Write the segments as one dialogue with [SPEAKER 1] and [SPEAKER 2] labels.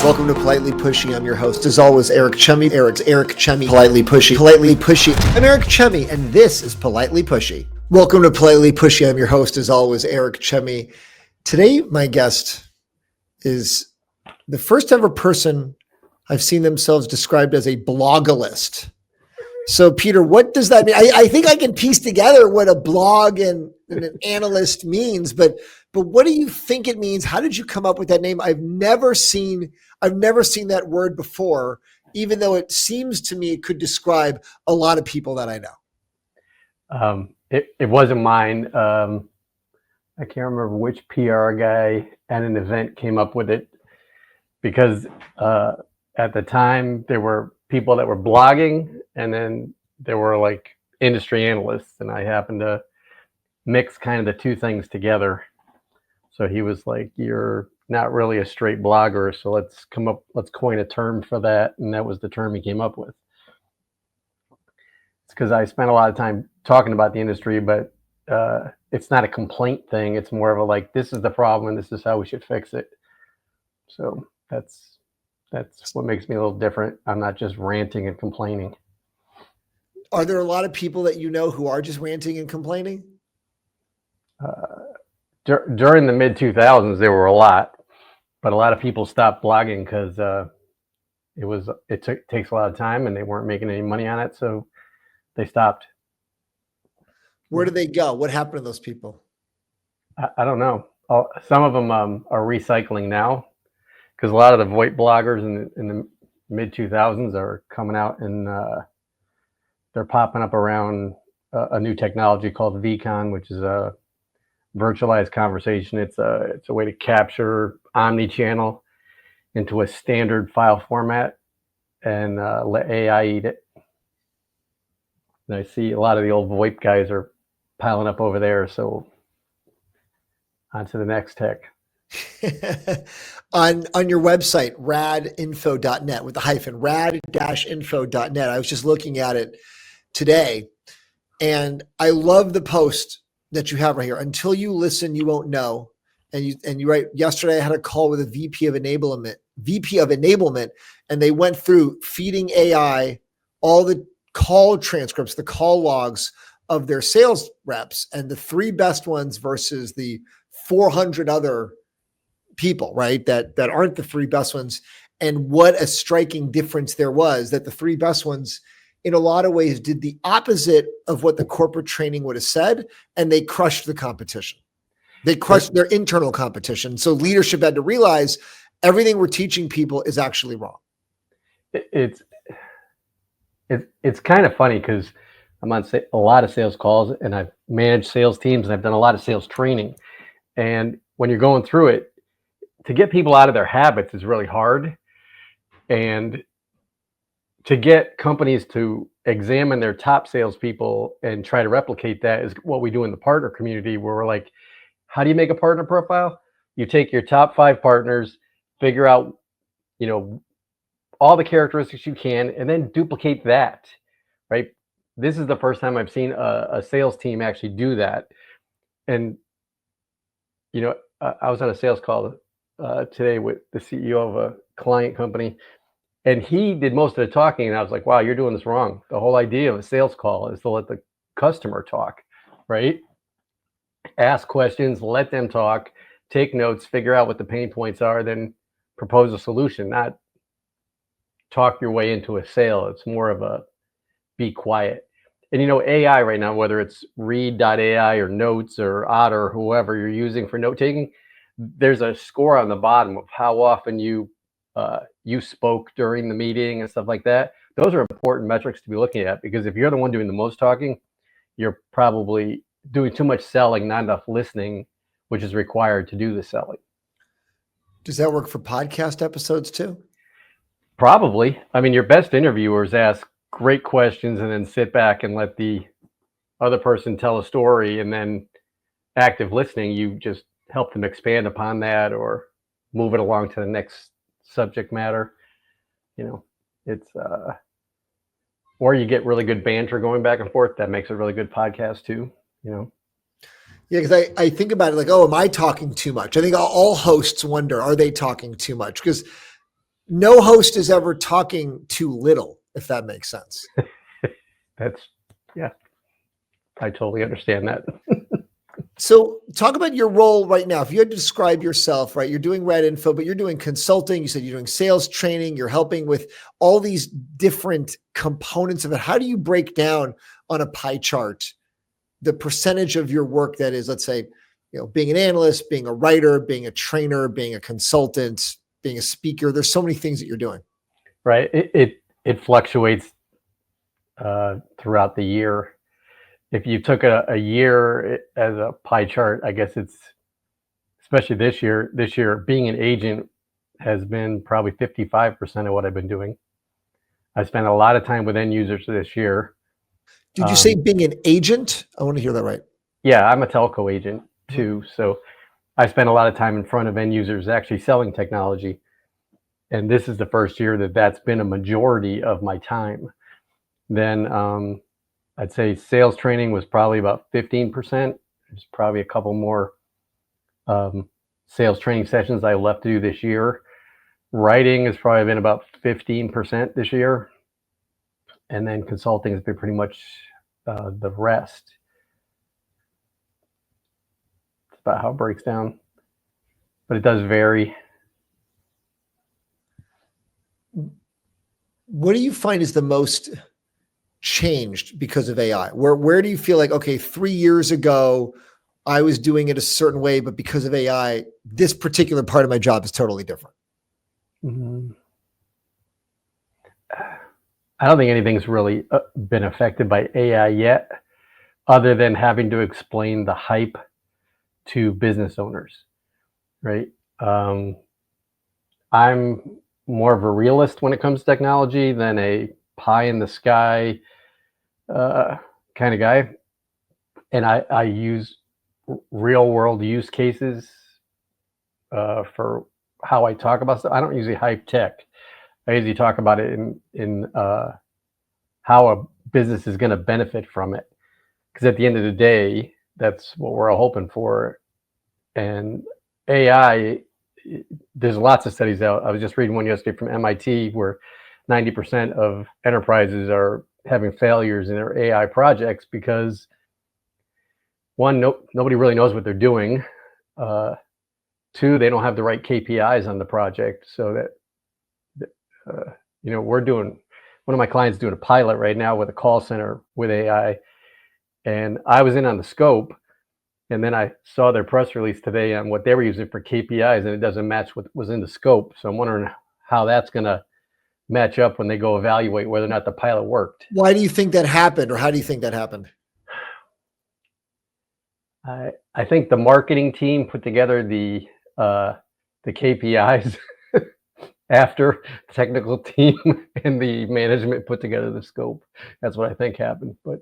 [SPEAKER 1] Welcome to Politely Pushy. I'm your host, as always, Eric Chemi. Eric Chemi. Politely Pushy. Politely Pushy. I'm Eric Chemi, and this is Politely Pushy. Welcome to Politely Pushy. I'm your host, as always, Eric Chemi. Today, my guest is the first ever person I've seen themselves described as a blogalyst. So, Peter, what does that mean? I think I can piece together what a blog and an analyst means, but what do you think it means? How did you come up with that name? I've never seen that word before, even though it seems to me it could describe a lot of people that I know.
[SPEAKER 2] It wasn't mine. I can't remember which PR guy at an event came up with it, because at the time there were people that were blogging, and then there were like industry analysts, and I happened to mix kind of the two things together. So he was like, "You're not really a straight blogger, so let's coin a term for that," and that was the term he came up with. It's because I spent a lot of time talking about the industry, but it's not a complaint thing. It's more of a like, this is the problem and this is how we should fix it. So that's what makes me a little different. I'm not just ranting and complaining.
[SPEAKER 1] Are there a lot of people that you know who are just ranting and complaining?
[SPEAKER 2] During the mid 2000s, there were a lot, but a lot of people stopped blogging because it takes a lot of time and they weren't making any money on it, so they stopped.
[SPEAKER 1] Where did they go? What happened to those people?
[SPEAKER 2] I don't know. Some of them are recycling now, because a lot of the VoIP bloggers in the mid 2000s are coming out, and they're popping up around a new technology called VCon, which is a virtualized conversation. It's a way to capture omni-channel into a standard file format and let AI eat it. And I see a lot of the old VoIP guys are piling up over there. So on to the next tech.
[SPEAKER 1] on your website, radinfo.net with the hyphen, rad-info.net. I was just looking at it today, and I love the post that you have right here. Until you listen, you won't know. And you write, yesterday I had a call with a VP of enablement, and they went through feeding AI all the call transcripts, the call logs of their sales reps, and the 3 best ones versus the 400 other people, right? That aren't the 3 best ones. And what a striking difference there was, that the 3 best ones in a lot of ways did the opposite of what the corporate training would have said. And they crushed the competition. They crushed their internal competition. So leadership had to realize everything we're teaching people is actually wrong.
[SPEAKER 2] It's kind of funny, because I'm on a lot of sales calls, and I've managed sales teams, and I've done a lot of sales training. And when you're going through it, to get people out of their habits is really hard. And to get companies to examine their top salespeople and try to replicate that is what we do in the partner community, where we're like, how do you make a partner profile? You take your top 5 partners, figure out, all the characteristics you can, and then duplicate that, right? This is the first time I've seen a sales team actually do that. And, I was on a sales call today with the CEO of a client company, and he did most of the talking, and I was like, wow, you're doing this wrong. The whole idea of a sales call is to let the customer talk, right? Ask questions, let them talk, take notes, figure out what the pain points are, then propose a solution, not talk your way into a sale. It's more of a be quiet. And AI right now, whether it's read.ai or Notes or Otter or whoever you're using for note taking, there's a score on the bottom of how often you spoke during the meeting and stuff like that. Those are important metrics to be looking at, because if you're the one doing the most talking, you're probably doing too much selling, not enough listening, which is required to do the selling.
[SPEAKER 1] Does that work for podcast episodes too?
[SPEAKER 2] Probably. I mean, your best interviewers ask great questions and then sit back and let the other person tell a story, and then active listening, you just help them expand upon that or move it along to the next subject matter. It's or you get really good banter going back and forth. That makes a really good podcast too.
[SPEAKER 1] Yeah, because I think about it like, oh, am I talking too much? I think all hosts wonder, are they talking too much? Because no host is ever talking too little, if that makes sense.
[SPEAKER 2] Yeah, I totally understand that.
[SPEAKER 1] So talk about your role right now. If you had to describe yourself, right, you're doing Red Info, but you're doing consulting. You said you're doing sales training. You're helping with all these different components of it. How do you break down on a pie chart the percentage of your work that is, let's say, being an analyst, being a writer, being a trainer, being a consultant, being a speaker? There's so many things that you're doing.
[SPEAKER 2] Right. It fluctuates throughout the year. If you took a year as a pie chart, I guess it's, especially this year, being an agent has been probably 55% of what I've been doing. I spent a lot of time with end users this year.
[SPEAKER 1] Did you say being an agent? I want to hear that right.
[SPEAKER 2] Yeah, I'm a telco agent too. So I spent a lot of time in front of end users actually selling technology. And this is the first year that that's been a majority of my time. Then I'd say sales training was probably about 15%. There's probably a couple more sales training sessions I left to do this year. Writing has probably been about 15% this year. And then consulting has been pretty much the rest. That's about how it breaks down. But it does vary.
[SPEAKER 1] What do you find is the most changed because of AI? Where do you feel like, okay, 3 years ago, I was doing it a certain way, but because of AI, this particular part of my job is totally different?
[SPEAKER 2] Mm-hmm. I don't think anything's really been affected by AI yet, other than having to explain the hype to business owners, right? I'm more of a realist when it comes to technology than a pie in the sky kind of guy. And I use real world use cases for how I talk about stuff. I don't usually hype tech. I usually talk about it in how a business is going to benefit from it. Because at the end of the day, that's what we're all hoping for. And AI, there's lots of studies out. I was just reading one yesterday from MIT where 90% of enterprises are having failures in their AI projects because, one, nobody really knows what they're doing. Two, they don't have the right KPIs on the project. So that, one of my clients doing a pilot right now with a call center with AI. And I was in on the scope. And then I saw their press release today on what they were using for KPIs, and it doesn't match what was in the scope. So I'm wondering how that's going to match up when they go evaluate whether or not the pilot worked.
[SPEAKER 1] Why do you think that happened, or how do you think that happened?
[SPEAKER 2] I think the marketing team put together the KPIs after the technical team and the management put together the scope. That's what I think happened. But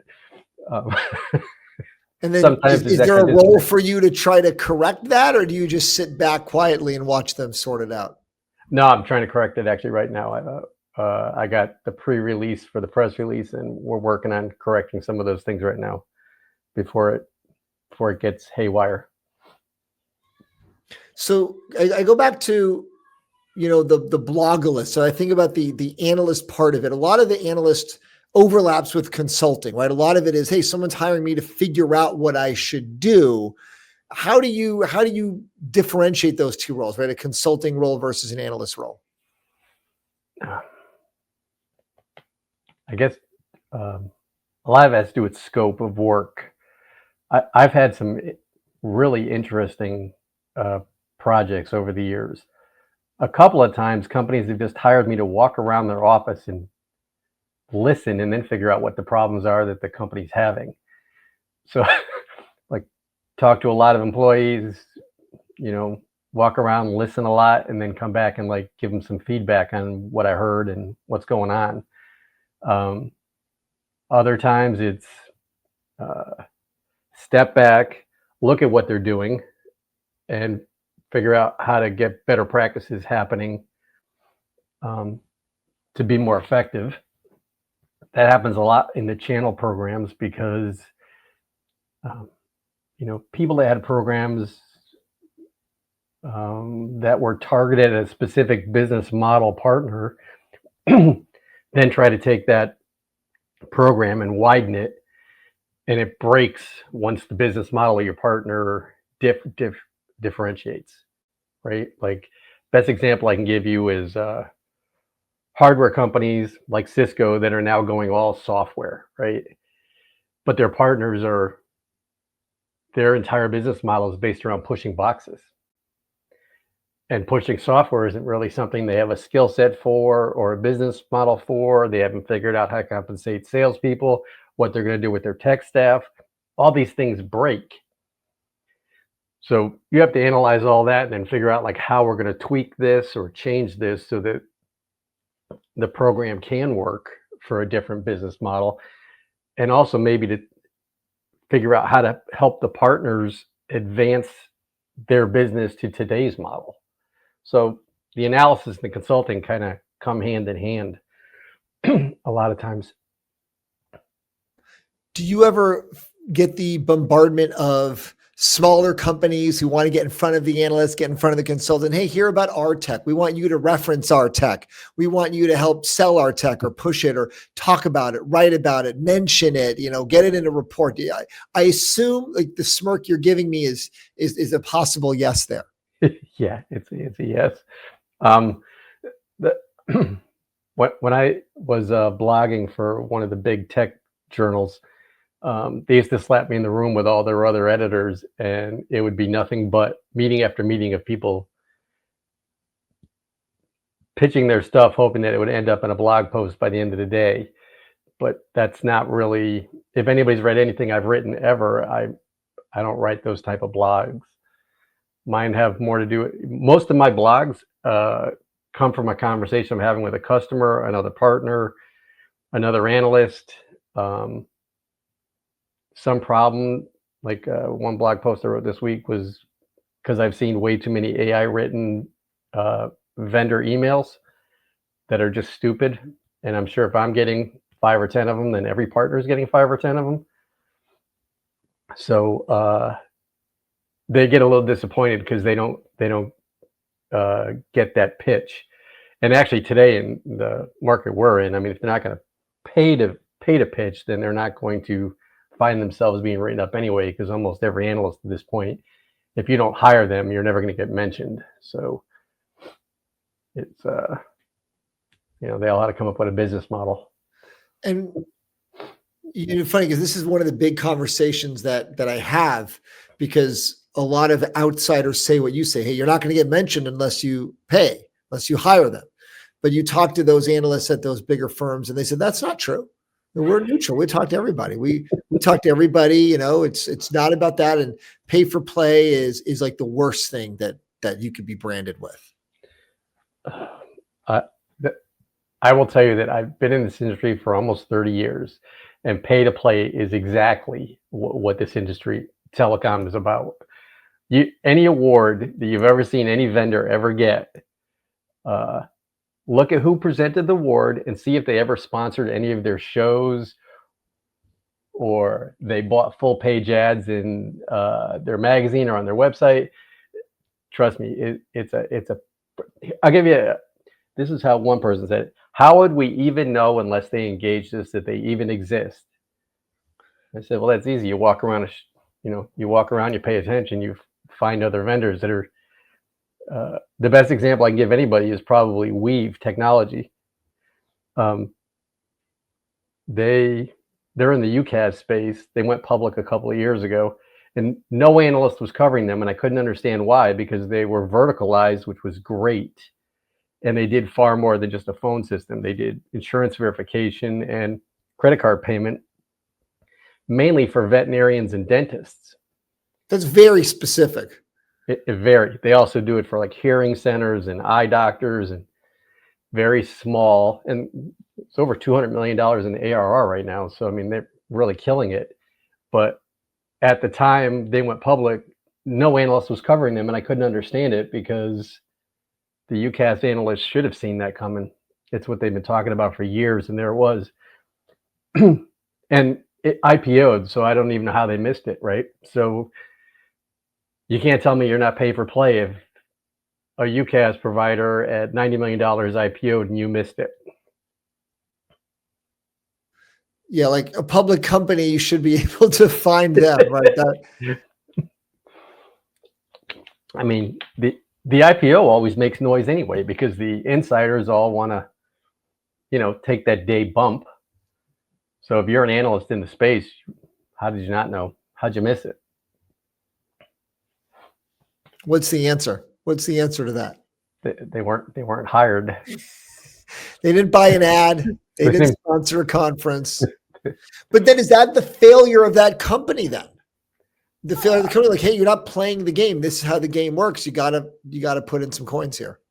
[SPEAKER 1] and then is there a role for you to try to correct that, or do you just sit back quietly and watch them sort it out?
[SPEAKER 2] No, I'm trying to correct it actually right now. I got the pre-release for the press release, and we're working on correcting some of those things right now before it gets haywire.
[SPEAKER 1] So I go back to the Blogalyst. So I think about the analyst part of it. A lot of the analyst overlaps with consulting, right? A lot of it is, hey, someone's hiring me to figure out what I should do. How do you differentiate those two roles, right? A consulting role versus an analyst role?
[SPEAKER 2] I guess a lot of it has to do with scope of work. I've had some really interesting projects over the years. A couple of times companies have just hired me to walk around their office and listen and then figure out what the problems are that the company's having. So like talk to a lot of employees, walk around, listen a lot, and then come back and like give them some feedback on what I heard and what's going on. Other times it's step back, look at what they're doing, and figure out how to get better practices happening to be more effective. That happens a lot in the channel programs because, people that had programs that were targeted at a specific business model partner, then try to take that program and widen it, and it breaks once the business model of your partner differentiates, right? Like, best example I can give you is hardware companies like Cisco that are now going all software, right? But their partners are, their entire business model is based around pushing boxes. And pushing software isn't really something they have a skill set for or a business model for. They haven't figured out how to compensate salespeople, what they're going to do with their tech staff. All these things break. So you have to analyze all that and then figure out like how we're going to tweak this or change this so that the program can work for a different business model. And also maybe to figure out how to help the partners advance their business to today's model. So the analysis and the consulting kind of come hand in hand a lot of times.
[SPEAKER 1] Do you ever get the bombardment of smaller companies who want to get in front of the analyst, get in front of the consultant? Hey, hear about our tech. We want you to reference our tech. We want you to help sell our tech or push it or talk about it, write about it, mention it, get it in a report. I assume like the smirk you're giving me is a possible yes there.
[SPEAKER 2] Yeah, it's a yes. When I was blogging for one of the big tech journals, they used to slap me in the room with all their other editors, and it would be nothing but meeting after meeting of people pitching their stuff, hoping that it would end up in a blog post by the end of the day. But that's not really, if anybody's read anything I've written ever, I don't write those type of blogs. Mine have more to do, most of my blogs come from a conversation I'm having with a customer, another partner, another analyst, some problem. Like one blog post I wrote this week was because I've seen way too many AI written vendor emails that are just stupid. And I'm sure if I'm getting 5 or 10 of them, then every partner is getting 5 or 10 of them. So they get a little disappointed because they don't get that pitch. And actually today in the market we're in, I mean, if they're not going to pay to pitch, then they're not going to find themselves being written up anyway, because almost every analyst at this point, if you don't hire them, you're never going to get mentioned. So it's they all had to come up with a business model.
[SPEAKER 1] And funny because this is one of the big conversations that I have, because a lot of outsiders say what you say. Hey, you're not going to get mentioned unless you pay, unless you hire them. But you talk to those analysts at those bigger firms, and they said that's not true. We're neutral. We talk to everybody. We talk to everybody. It's not about that. And pay for play is like the worst thing that you could be branded with.
[SPEAKER 2] I will tell you that I've been in this industry for almost 30 years, and pay to play is exactly what this industry, telecom, is about. Any award that you've ever seen any vendor ever get, look at who presented the award and see if they ever sponsored any of their shows or they bought full page ads in their magazine or on their website. Trust me, I'll give you this is how one person said it. How would we even know unless they engaged us that they even exist? I said, well, that's easy. You walk around, you pay attention, you find other vendors that are, the best example I can give anybody is probably Weave Technology. They're in the UCaaS space. They went public a couple of years ago, and no analyst was covering them, and I couldn't understand why, because they were verticalized, which was great. And they did far more than just a phone system. They did insurance verification and credit card payment, mainly for veterinarians and dentists.
[SPEAKER 1] That's very specific.
[SPEAKER 2] It varied. They also do it for like hearing centers and eye doctors, and very small. And it's over $200 million in ARR right now. So, I mean, they're really killing it. But at the time they went public, no analyst was covering them, and I couldn't understand it because the UCaaS analysts should have seen that coming. It's what they've been talking about for years, and there it was. And it IPO'd, so I don't even know how they missed it, right? So you can't tell me you're not pay for play a UCaaS provider at $90 million IPO'd and you missed it.
[SPEAKER 1] Yeah, like a public company, you should be able to find them, right?
[SPEAKER 2] I mean, the IPO always makes noise anyway because the insiders all want to, take that day bump. So if you're an analyst in the space, how did you not know? How'd you miss it?
[SPEAKER 1] What's the answer? What's the answer to that?
[SPEAKER 2] They weren't hired.
[SPEAKER 1] They didn't buy an ad. They didn't sponsor a conference. But then is that the failure of that company then? The failure of the company, like, hey, you're not playing the game. This is how the game works. You gotta put in some coins here.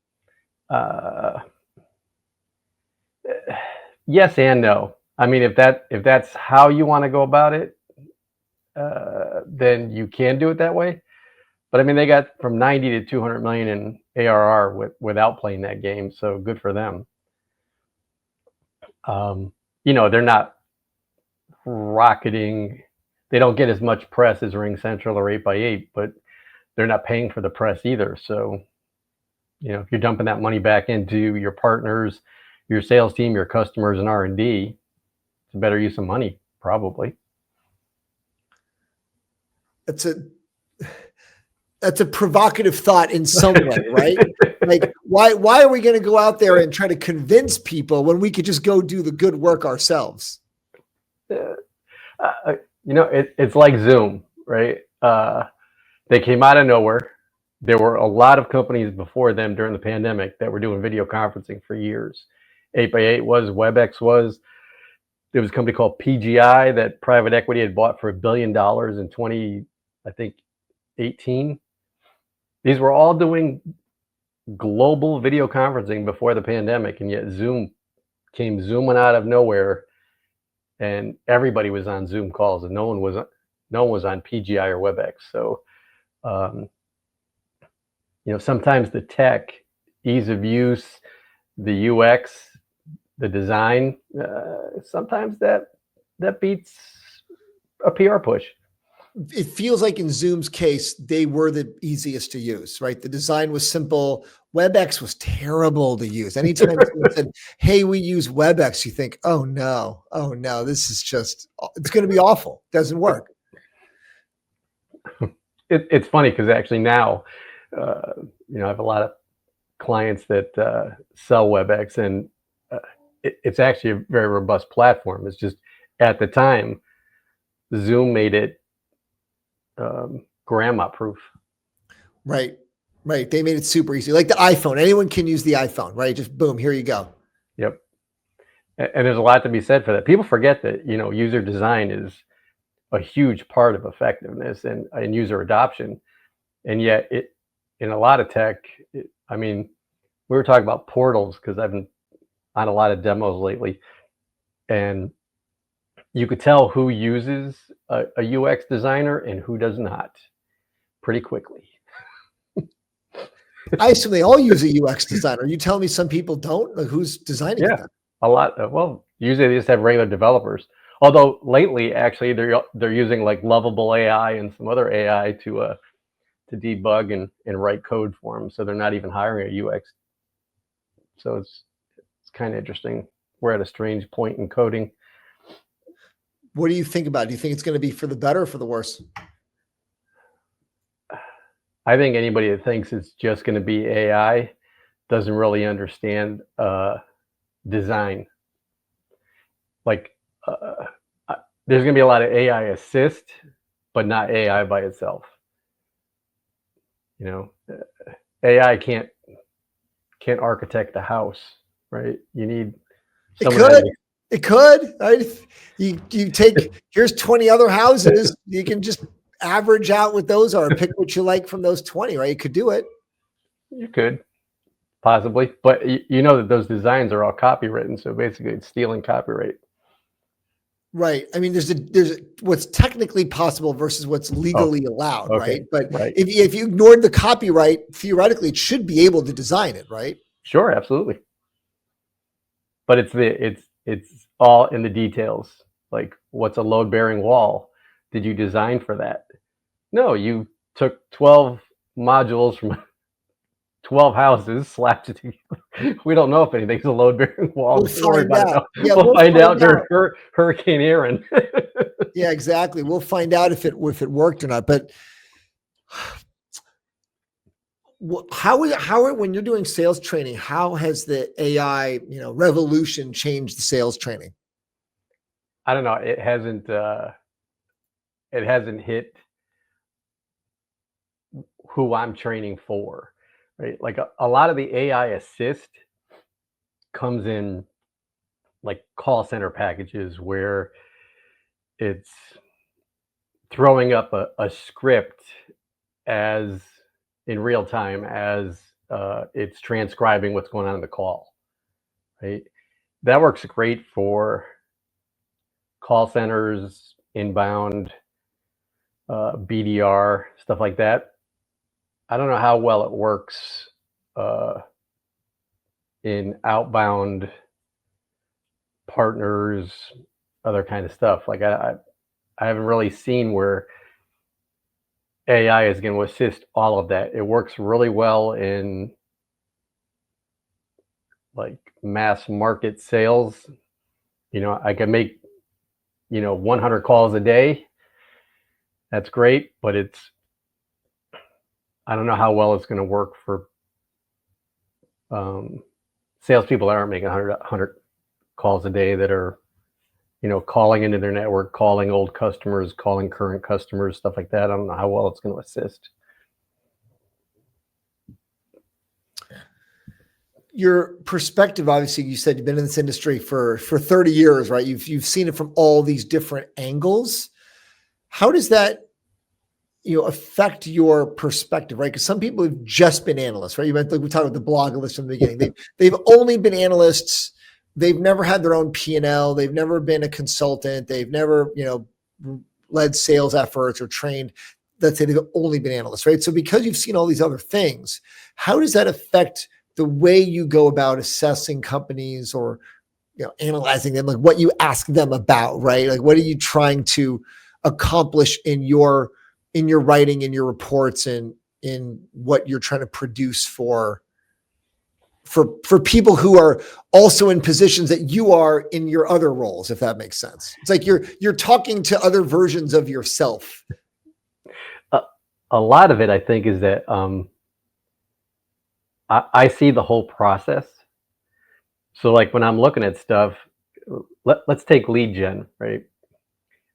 [SPEAKER 2] Yes and no. I mean, if that's how you want to go about it, then you can do it that way. But I mean, they got from 90 to 200 million in ARR without playing that game. So good for them. They're not rocketing. They don't get as much press as Ring Central or 8x8, but they're not paying for the press either. So, if you're dumping that money back into your partners, your sales team, your customers, and R&D, it's a better use of money, probably.
[SPEAKER 1] That's a provocative thought in some way, right? Like, why are we going to go out there and try to convince people when we could just go do the good work ourselves?
[SPEAKER 2] It's like Zoom, right? They came out of nowhere. There were a lot of companies before them during the pandemic that were doing video conferencing for years. 8x8 was, WebEx was. There was a company called PGI that private equity had bought for $1 billion in 2018. These were all doing global video conferencing before the pandemic, and yet Zoom came zooming out of nowhere, and everybody was on Zoom calls, and no one was on PGI or WebEx. So, sometimes the tech, ease of use, the UX, the design, sometimes that beats a PR push.
[SPEAKER 1] It feels like in Zoom's case, they were the easiest to use, right? The design was simple. WebEx was terrible to use. Anytime someone said, hey, we use WebEx, you think, oh no, this is it's going to be awful. Doesn't work.
[SPEAKER 2] It's funny because actually now, I have a lot of clients that sell WebEx, and it's actually a very robust platform. It's just at the time, Zoom made it grandma proof.
[SPEAKER 1] Right. They made it super easy. Like the iPhone. Anyone can use the iPhone, right? Just boom, here you go.
[SPEAKER 2] Yep. And there's a lot to be said for that. People forget that, user design is a huge part of effectiveness and user adoption. And yet in a lot of tech, we were talking about portals because I've been on a lot of demos lately, and you could tell who uses a UX designer and who does not pretty quickly.
[SPEAKER 1] I assume they all use a UX designer. You tell me some people don't? Like, who's designing it?
[SPEAKER 2] A lot. Well, usually they just have regular developers. Although lately, actually, they're using like Lovable AI and some other AI to debug and write code for them. So they're not even hiring a UX. So it's kind of interesting. We're at a strange point in coding.
[SPEAKER 1] What do you think about it? Do you think it's going to be for the better or for the worse?
[SPEAKER 2] I think anybody that thinks it's just going to be AI doesn't really understand design. Like, there's going to be a lot of AI assist, but not AI by itself. AI can't architect a house, right? You need someone.
[SPEAKER 1] It could. Right? You take, here's 20 other houses. You can just average out what those are. Pick what you like from those 20, right? You could do it.
[SPEAKER 2] You could, possibly. But that those designs are all copywritten. So basically it's stealing copyright.
[SPEAKER 1] Right. I mean, there's what's technically possible versus what's legally allowed,
[SPEAKER 2] okay.
[SPEAKER 1] Right? But if you ignored the copyright, theoretically, it should be able to design it, right?
[SPEAKER 2] Sure, absolutely. But it's all in the details. Like, what's a load-bearing wall? Did you design for that? No, you took 12 modules from 12 houses slapped it together. We don't know if anything's a load-bearing wall.
[SPEAKER 1] We'll
[SPEAKER 2] Don't worry
[SPEAKER 1] find
[SPEAKER 2] about it.
[SPEAKER 1] out.
[SPEAKER 2] No.
[SPEAKER 1] Yeah,
[SPEAKER 2] We'll find out during
[SPEAKER 1] out.
[SPEAKER 2] Hurricane Aaron.
[SPEAKER 1] Yeah, exactly. We'll find out if it worked or not. But how when you're doing sales training, how has the AI revolution changed the sales training?
[SPEAKER 2] I don't know. It hasn't hit who I'm training for, right? Like a lot of the AI assist comes in like call center packages where it's throwing up a script as in real time as it's transcribing what's going on in the call, right? That works great for call centers, inbound, BDR, stuff like that. I don't know how well it works in outbound partners, other kind of stuff. Like I haven't really seen where AI is going to assist all of that. It works really well in like mass market sales. I can make 100 calls a day. That's great, but I don't know how well it's going to work for salespeople that aren't making 100 calls a day, that are calling into their network, calling old customers, calling current customers, stuff like that. I don't know how well it's going to assist.
[SPEAKER 1] Your perspective, obviously, you said you've been in this industry for 30 years, right? You've seen it from all these different angles. How does that affect your perspective, right? Because some people have just been analysts, right? We talked about the Blogalyst from the beginning. They've only been analysts. They've never had their own P&L. They've never been a consultant. They've never, led sales efforts or trained. Let's say they've only been analysts, right? So because you've seen all these other things, how does that affect the way you go about assessing companies or, analyzing them? Like what you ask them about, right? Like what are you trying to accomplish in your writing, in your reports, and in what you're trying to produce for people who are also in positions that you are in your other roles, if that makes sense. It's like you're talking to other versions of yourself.
[SPEAKER 2] A lot of it, I think, is that I see the whole process. So like when I'm looking at stuff, let's take lead gen, right?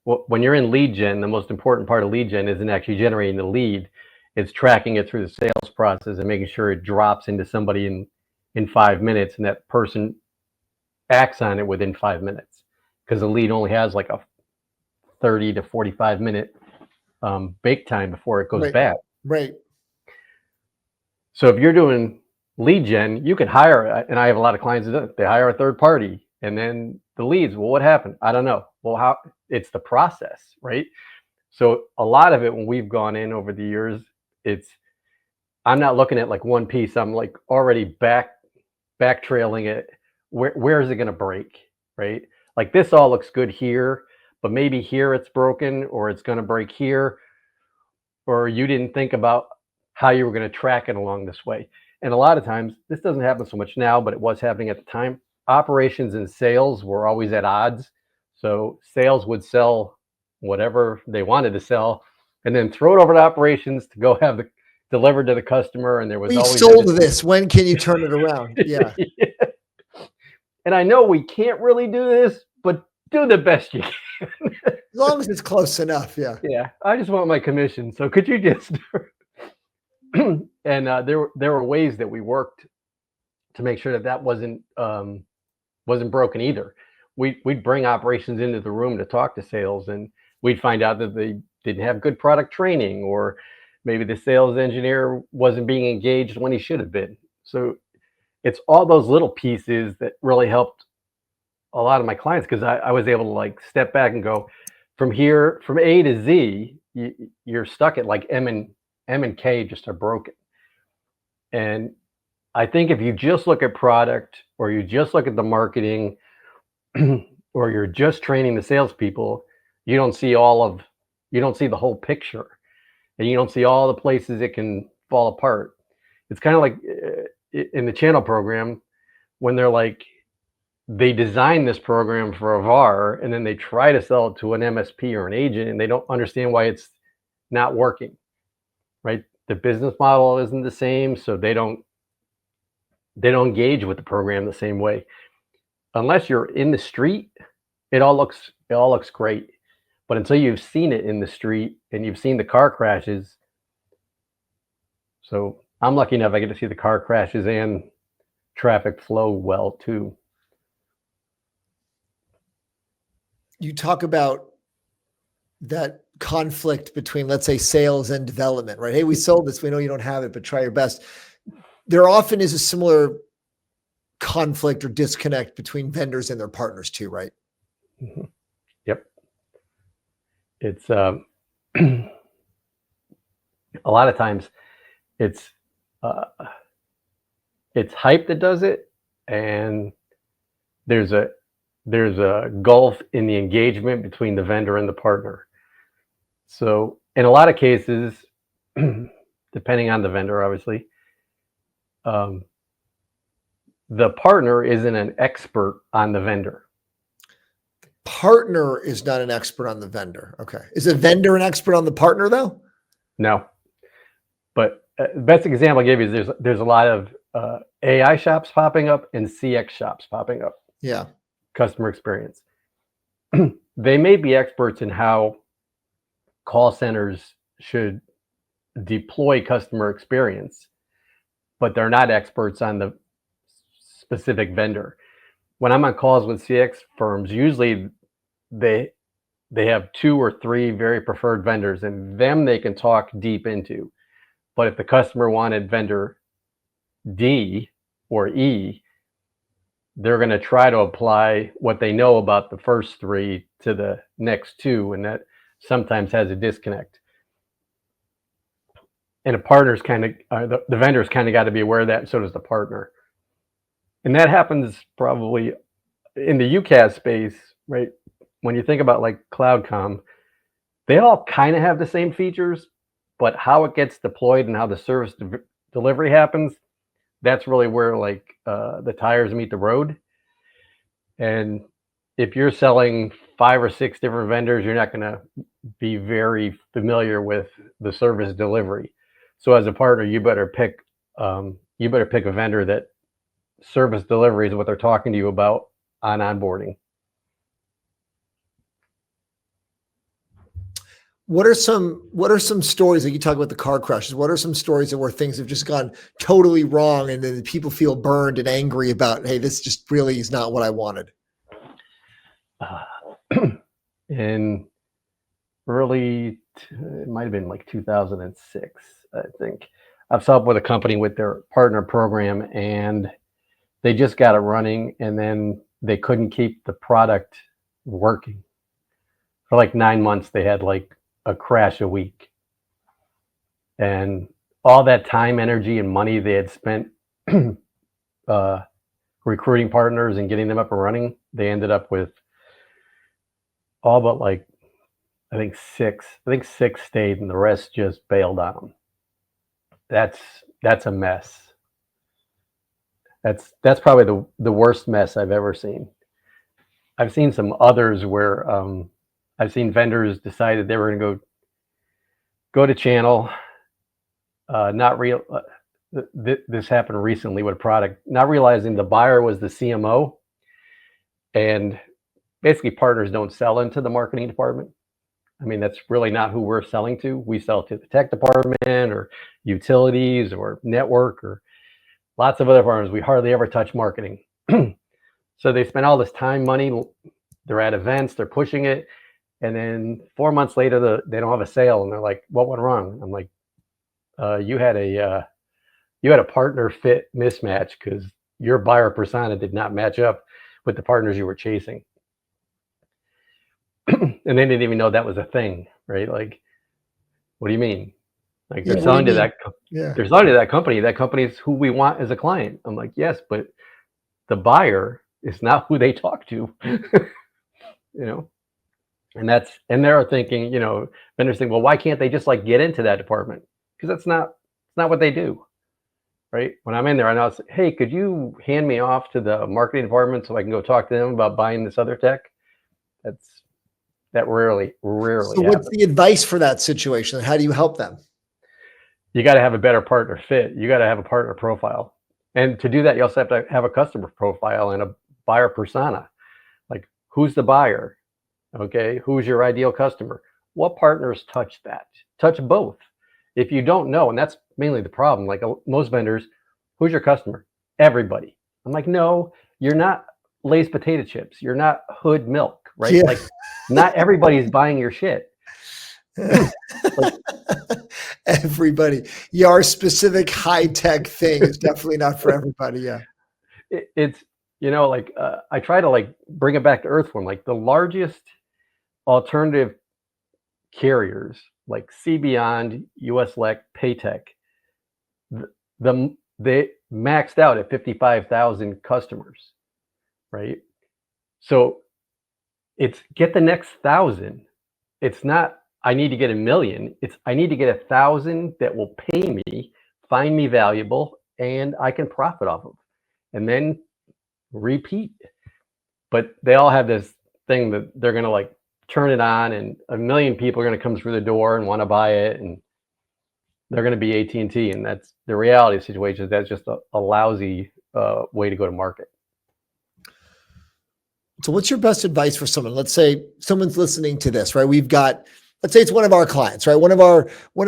[SPEAKER 2] When you're in lead gen, the most important part of lead gen isn't actually generating the lead. It's tracking it through the sales process and making sure it drops into somebody in 5 minutes, and that person acts on it within 5 minutes, because the lead only has like a 30 to 45 minute bake time before it goes bad.
[SPEAKER 1] Right.
[SPEAKER 2] So if you're doing lead gen, you can hire, and I have a lot of clients that they hire a third party, and then the leads, well, what happened? I don't know. Well, how? It's the process, right? So a lot of it, when we've gone in over the years, I'm not looking at like one piece. I'm like already backtrailing it. Where is it going to break, right? Like this all looks good here, but maybe here it's broken, or it's going to break here, or you didn't think about how you were going to track it along this way. And a lot of times, this doesn't happen so much now, but it was happening at the time. Operations and sales were always at odds. So sales would sell whatever they wanted to sell, and then throw it over to operations to go have it delivered to the customer. And there was always
[SPEAKER 1] sold this. When can you turn it around? Yeah.
[SPEAKER 2] Yeah. And I know we can't really do this, but do the best you can.
[SPEAKER 1] As long as it's close enough. Yeah.
[SPEAKER 2] Yeah. I just want my commission. So could you just? And there were ways that we worked to make sure that wasn't broken either. We'd bring operations into the room to talk to sales, and we'd find out that they didn't have good product training, or maybe the sales engineer wasn't being engaged when he should have been. So it's all those little pieces that really helped a lot of my clients, because I was able to like step back and go, from here, from A to Z, you're stuck at like M and K just are broken. And I think if you just look at product, or you just look at the marketing, or you're just training the salespeople, you don't see the whole picture, and you don't see all the places it can fall apart. It's kind of like in the channel program when they're like, they design this program for a VAR and then they try to sell it to an MSP or an agent and they don't understand why it's not working, right? The business model isn't the same, so they don't engage with the program the same way. Unless you're in the street, it all looks great. But until you've seen it in the street and you've seen the car crashes, so I'm lucky enough I get to see the car crashes and traffic flow well too.
[SPEAKER 1] You talk about that conflict between, let's say, sales and development, right? Hey, we sold this. We know you don't have it, but try your best. There often is a similar conflict or disconnect between vendors and their partners too, right?
[SPEAKER 2] Mm-hmm. Yep. It's a lot of times it's hype that does it, and there's a gulf in the engagement between the vendor and the partner. So in a lot of cases, depending on the vendor, obviously, the partner isn't an expert on the vendor.
[SPEAKER 1] Partner is not an expert on the vendor. Okay. Is a vendor an expert on the partner though?
[SPEAKER 2] No. But the best example I gave you is there's a lot of AI shops popping up and CX shops popping up.
[SPEAKER 1] Yeah.
[SPEAKER 2] Customer experience. They may be experts in how call centers should deploy customer experience, but they're not experts on the specific vendor. When I'm on calls with CX firms, usually they have 2 or 3 very preferred vendors, and them they can talk deep into. But if the customer wanted vendor D or E, they're going to try to apply what they know about the first 3 to the next 2, and that sometimes has a disconnect. And a partner's kind of, the vendor's kind of got to be aware of that, and so does the partner. And that happens probably in the UCaaS space, right? When you think about like CloudCom, they all kind of have the same features, but how it gets deployed and how the service delivery happens, that's really where like the tires meet the road. And if you're selling 5 or 6 different vendors, you're not going to be very familiar with the service delivery. So as a partner, you better pick a vendor that service delivery is what they're talking to you about on onboarding.
[SPEAKER 1] What are some stories, like you talk about the car crashes? What are some stories where things have just gone totally wrong and then people feel burned and angry about, hey, this just really is not what I wanted?
[SPEAKER 2] In early, it might have been like 2006, I think. I've helped with a company with their partner program, and they just got it running, and then they couldn't keep the product working. For like 9 months, they had like a crash a week. And all that time, energy, and money they had spent recruiting partners and getting them up and running, they ended up with all but like, I think six stayed and the rest just bailed on them. That's a mess. That's probably the worst mess I've ever seen. I've seen some others where I've seen vendors decided they were going to go to channel, this happened recently with a product, not realizing the buyer was the CMO, and basically partners don't sell into the marketing department. I mean, that's really not who we're selling to. We sell to the tech department or utilities or network or lots of other partners. We hardly ever touch marketing. So they spend all this time, money, they're at events, they're pushing it, and then 4 months later, they don't have a sale, and they're like, "What went wrong?" I'm like, "You had a partner fit mismatch because your buyer persona did not match up with the partners you were chasing." And they didn't even know that was a thing, right? Like, what do you mean? Like they're selling to that.
[SPEAKER 1] Yeah.
[SPEAKER 2] They're selling to that company. That company is who we want as a client. I'm like, yes, but the buyer is not who they talk to. And they're thinking, vendors think, well, why can't they just like get into that department? Because it's not what they do. right? When I'm in there, I know, hey, could you hand me off to the marketing department so I can go talk to them about buying this other tech? That rarely
[SPEAKER 1] So what's
[SPEAKER 2] happens.
[SPEAKER 1] the advice for that situation? How do you help them?
[SPEAKER 2] You got to have a better partner fit. You got to have a partner profile. And to do that, you also have to have a customer profile and a buyer persona. Like, who's the buyer? Okay, who's your ideal customer? What partners touch that? Touch both. If you don't know, and that's mainly the problem, like most vendors, who's your customer? Everybody. I'm like, no, you're not Lay's potato chips. You're not Hood milk, right?
[SPEAKER 1] Yeah.
[SPEAKER 2] Like, not everybody's buying your shit. Like,
[SPEAKER 1] Everybody. Your specific high-tech thing is definitely not for everybody. Yeah.
[SPEAKER 2] it's, like, I try to like bring it back to earth for them. Like, the largest alternative carriers like CBeyond, USLEC, Paytech, they maxed out at 55,000 customers, right? So it's get the next 1,000. It's not I need to get 1,000,000. It's I need to get 1,000 that will pay me, find me valuable, and I can profit off of, and then repeat. But they all have this thing that they're gonna like turn it on, and 1,000,000 people are gonna come through the door and want to buy it, and they're going to be AT&T, and that's the reality of the situation. That's just a lousy way to go to market.
[SPEAKER 1] So what's your best advice for someone? Let's say someone's listening to this, right? Let's say it's one of our clients, right? One of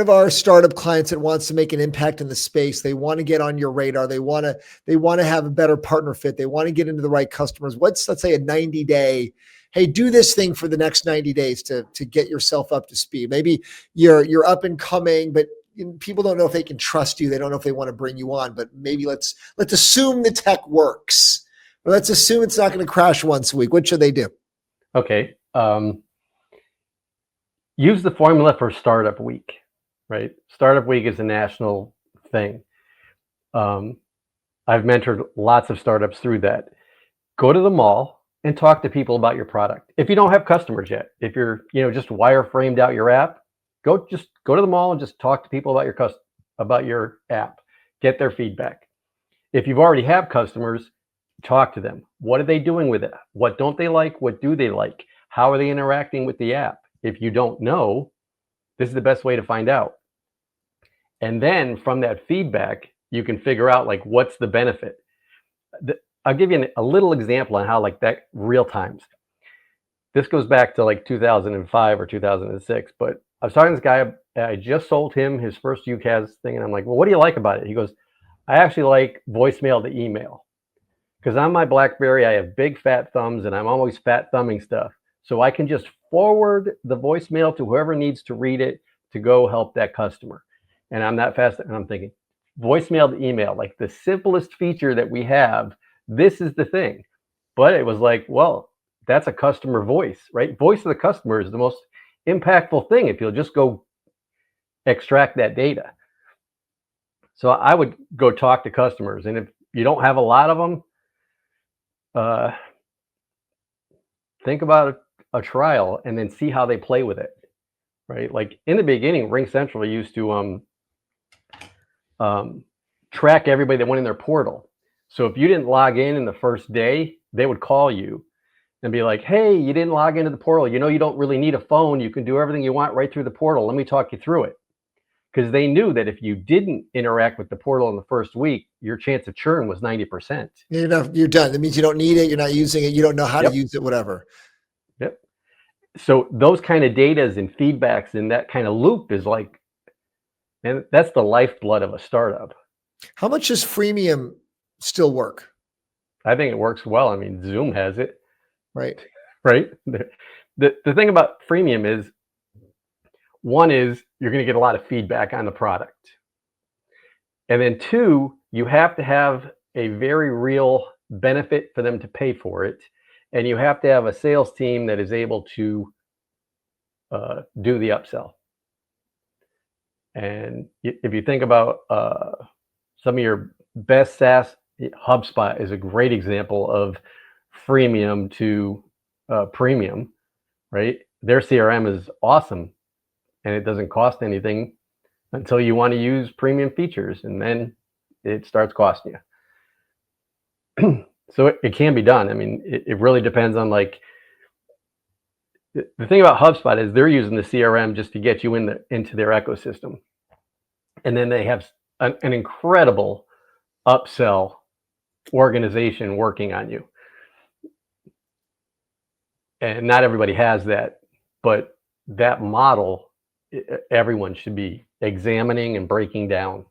[SPEAKER 1] our startup clients that wants to make an impact in the space. They want to get on your radar. They want to have a better partner fit. They want to get into the right customers. Let's say a 90-day, hey, do this thing for the next 90 days to get yourself up to speed. Maybe you're up and coming, but people don't know if they can trust you. They don't know if they want to bring you on, but maybe let's assume the tech works. Or let's assume it's not going to crash once a week. What should they do?
[SPEAKER 2] Okay. Use the formula for Startup Week, right? Startup Week is a national thing. I've mentored lots of startups through that. Go to the mall and talk to people about your product. If you don't have customers yet, if you're, just wireframed out your app, go to the mall and just talk to people about your app. Get their feedback. If you've already have customers, talk to them. What are they doing with it? What don't they like? What do they like? How are they interacting with the app? If you don't know, this is the best way to find out. And then from that feedback, you can figure out like what's the benefit. I'll give you a little example on how like that real times. This goes back to like 2005 or 2006, but I was talking to this guy. I just sold him his first UCaaS thing, and I'm like, well, what do you like about it? He goes, I actually like voicemail to email. Because on my BlackBerry, I have big fat thumbs, and I'm always fat thumbing stuff. So I can just forward the voicemail to whoever needs to read it to go help that customer. And I'm that fast. And I'm thinking, voicemail to email, like the simplest feature that we have, this is the thing. But it was like, well, that's a customer voice, right? Voice of the customer is the most impactful thing if you'll just go extract that data. So I would go talk to customers. And if you don't have a lot of them, think about a trial and then see how they play with it, right? Like in the beginning, RingCentral used to track everybody that went in their portal. So if you didn't log in the first day, they would call you and be like, hey, you didn't log into the portal. You don't really need a phone. You can do everything you want right through the portal. Let me talk you through it. Because they knew that if you didn't interact with the portal in the first week, your chance of churn was 90%.
[SPEAKER 1] You're done. That means you don't need it. You're not using it. You don't know how to use it, whatever.
[SPEAKER 2] Yep. So those kind of datas and feedbacks in that kind of loop is like, and that's the lifeblood of a startup.
[SPEAKER 1] How much does freemium still work?
[SPEAKER 2] I think it works well. I mean, Zoom has it.
[SPEAKER 1] Right.
[SPEAKER 2] Right. The thing about freemium is, one is you're going to get a lot of feedback on the product. And then two, you have to have a very real benefit for them to pay for it. And you have to have a sales team that is able to do the upsell. And if you think about some of your best SaaS, HubSpot is a great example of freemium to premium, right? Their CRM is awesome, and it doesn't cost anything until you want to use premium features, and then it starts costing you. So it can be done. I mean, it really depends on, like, the thing about HubSpot is they're using the CRM just to get you into their ecosystem. And then they have an incredible upsell organization working on you. And not everybody has that, but that model, everyone should be examining and breaking down.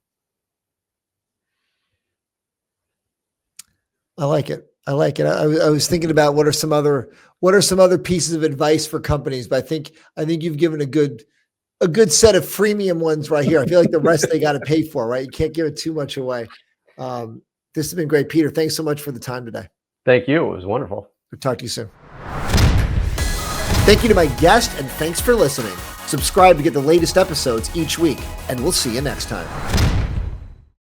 [SPEAKER 1] I like it. I like it. I was thinking about what are some other pieces of advice for companies, but I think you've given a good set of freemium ones right here. I feel like the rest they got to pay for, right? You can't give it too much away. This has been great, Peter. Thanks so much for the time today.
[SPEAKER 2] Thank you. It was wonderful.
[SPEAKER 1] We'll talk to you soon. Thank you to my guest, and thanks for listening. Subscribe to get the latest episodes each week, and we'll see you next time.